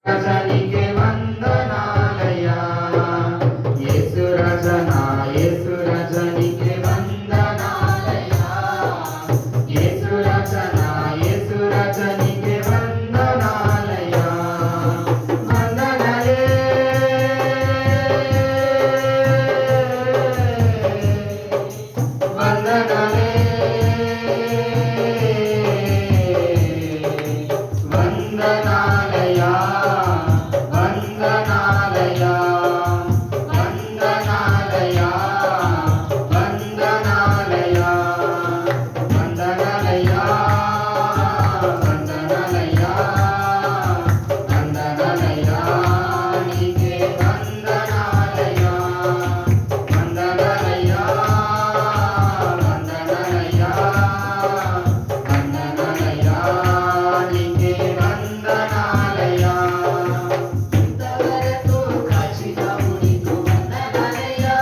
రజనికే వందనాలయ్యా యేసు రజనా యేసు రజనికే వందనాలయ్యా యేసు రజనా యేసు రజనికే వందనాలయ్యా వందనాలే వందనాలే వందనాలయ్యా వందనాలయ్యా వందనాలయ్యా వందనాలయ్యా వందనాలయ్యా వందనాలయ్యా వందనాలయ్యా నీకే వందనాలయ్యా వందనాలయ్యా వందనాలయ్యా వందనాలయ్యా నీకే వందనాలయ్యా ఇంతవరకు కాచినావు నీకు వందనాలయ్యా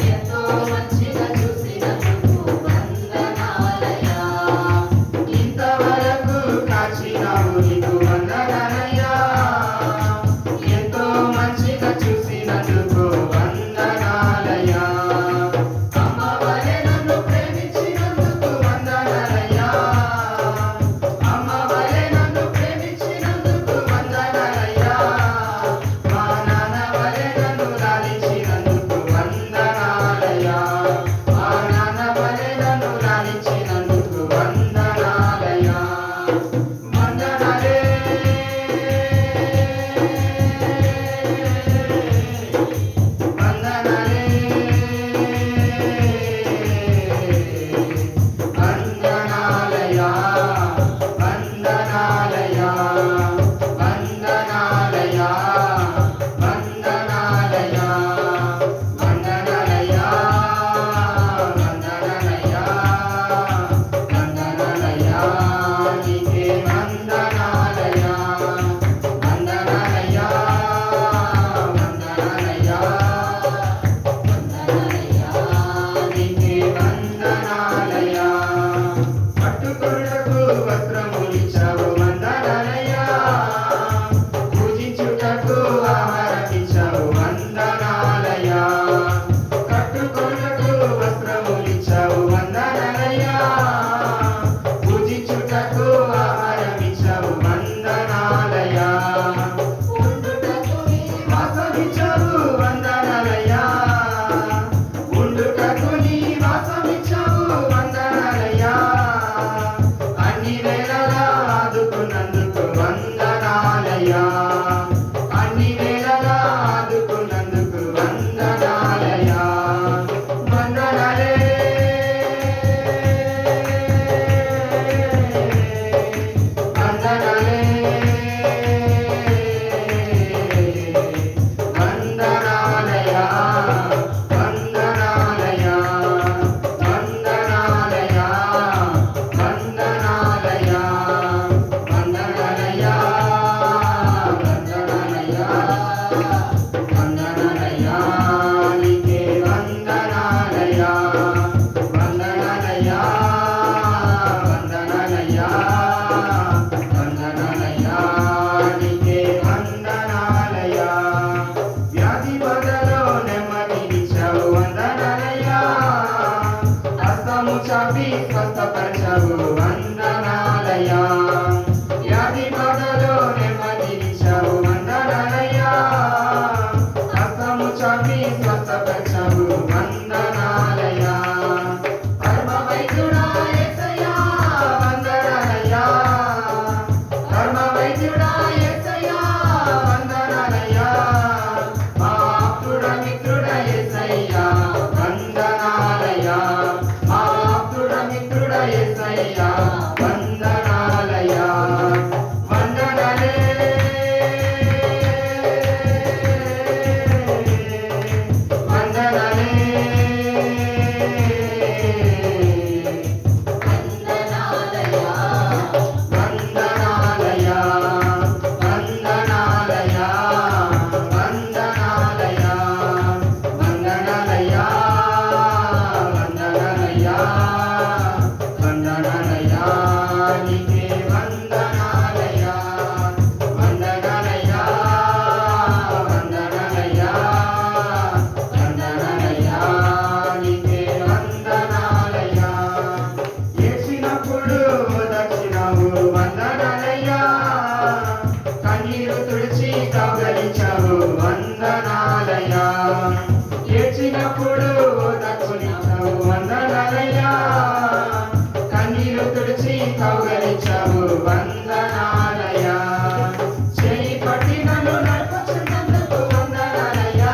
ఎంతో మంచిగా చూసినందుకు వందనాలయ్యా ఇంతవరకు కాచినావు నీకు వందనాలయ్యా ఎంతో మంచిగా చూసినందుకు వందనాలయ్యా అమ్మవలే నన్ను ప్రేమించినందుకు వందనాలయ్యా అమ్మవలే నన్ను ప్రేమించినందుకు వందనాలయ్యా మా నాన్నవలే నన్ను లాలించినందుకు వందనాలయ్యా మా నాన్నవలే నన్ను లాలించినందుకు వందనాలయ్యా వందనాలే వందనాలే వందనాలయ్యా వందనాలయ్యా వందనాలయ్యా వందనాలయ్యా వందనాలయ్యా వందనాలయ్యా వందనాలయ్యా నీకే వందనాలయ్యా వందనాలయ్యా వందనాలయ్యా వందనాలయ్యా నీకే వందనాలయ్యా పట్టుకొనుటకు వస్త్రములిచ్చావు వందనాలయ్యా పూజించుటకు ఆహారమిచ్చావు వందనాలయ్యా కట్టుకొనుటకు వస్త్రములిచ్చావు వందనాలయ్యా పూజించుటకు ఆహారమిచ్చావు వందనాలయ్యా ఉండుటకు నీ వాసమిచ్చావు వందనాలయ్యా ఉండుటకు నీ వాసమిచ్చావు వందనాలయ్యా అన్ని వేళలా ఆదుకున్నందుకు వందనాలయ్యా అన్ని వేళలా ఆదుకున్నందుకు వందనాలయ్యా వందనాలే వందనాలే వందనాలయ్యా వందనాలయ్యా వందనాలయ్యా వందనాలయ్యా వందనాలయ్యా వందనాలయ్యా వందనాలయ్యా నీకే వందనాలయ్యా వందనాలయ్యా వందనాలయ్యా వందనాలయ్యా నీకే వందనాలయ్యా వ్యాధి బాధలో నెమ్మదినిచ్చావు వందనాలయ్యా హస్తము చాపి స్వస్థపరచావు వందనాలయ్యా వ్యాధి బాధలో నెమ్మదినిచ్చావు వందనాలయ్యా హస్తము చాపి స్వస్థపరచావు వందనాలయ్యా పరమ వైద్యుడా యేసయ్యా వందనాలయ్యా పరమ వైద్యుడా యేసయ్యా వందనాలయ్యా మా ఆప్తుడ మిత్రుడ యేసయ్యా వందనాలయ్యా మా ఆప్తుడ మిత్రుడ యేసయ్యా వందనాలయ్యా వందనాలే వందనాలే వందనాలయ్యా వందనాలయ్యా కన్నీరు తుడిచి కౌగలించావు వందనాలయ్యా. ఏడ్చినప్పుడు ఓదార్చునిచ్చావు వందనాలయ్యా. కన్నీరు తుడిచి కౌగలించావు వందనాలయ్యా. చేయి పట్టి నన్ను నడుపుచున్నందుకు వందనాలయ్యా.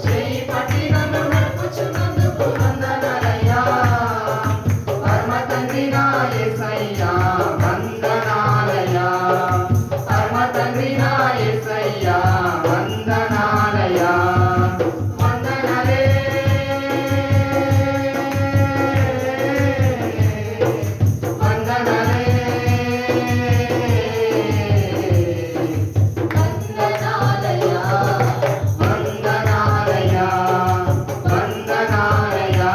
చేయి పట్టి నన్ను నడుపుచున్నందుకు వందనాలయ్యా. పరమ తండ్రి నా యేసయ్యా వందనాలయ్యా. పరమ తండ్రి నా యేసయ్యా వందనాలయ్యా. వందనాలే వందనాలే వందనాలయ్యా. వందనాలయ్యా వందనాలయ్యా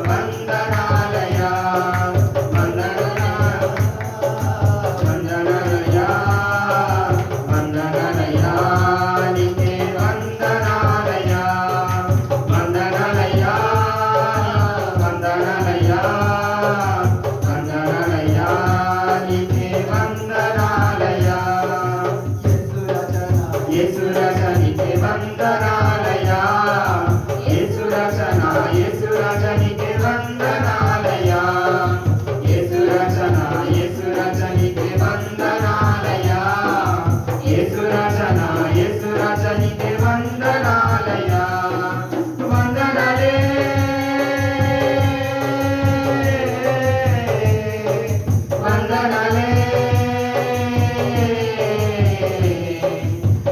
వందనాలయ్యా వందనాలయ్యా వందనాలయ్యా. నీకే వందనాలయ్యా. వందనాలయ్యా వందనాలయ్యా వందనాలయ్యా. నీకే వందనాలయ్యా. యేసు రాజా నీకే వందనాలయ్యా. యేసు రాజా నా యేసు రాజా నీకే వందనాలయ్యా. యేసు రాజా నా యేసు రాజా నీకే వందనాలయ్యా. యేసు రాజా నా యేసు రాజా నీకే వందనాలయ్యా. వందనాలే వందనాలే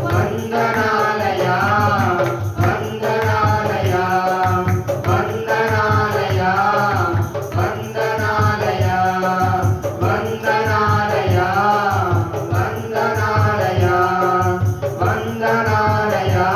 వందనాలయ్యా. వందనాలయ్యా వందనాలయ్యా వందనాలయ్యా వందనాలయ్యా వందనాలయ్యా వందనాలయ్యా.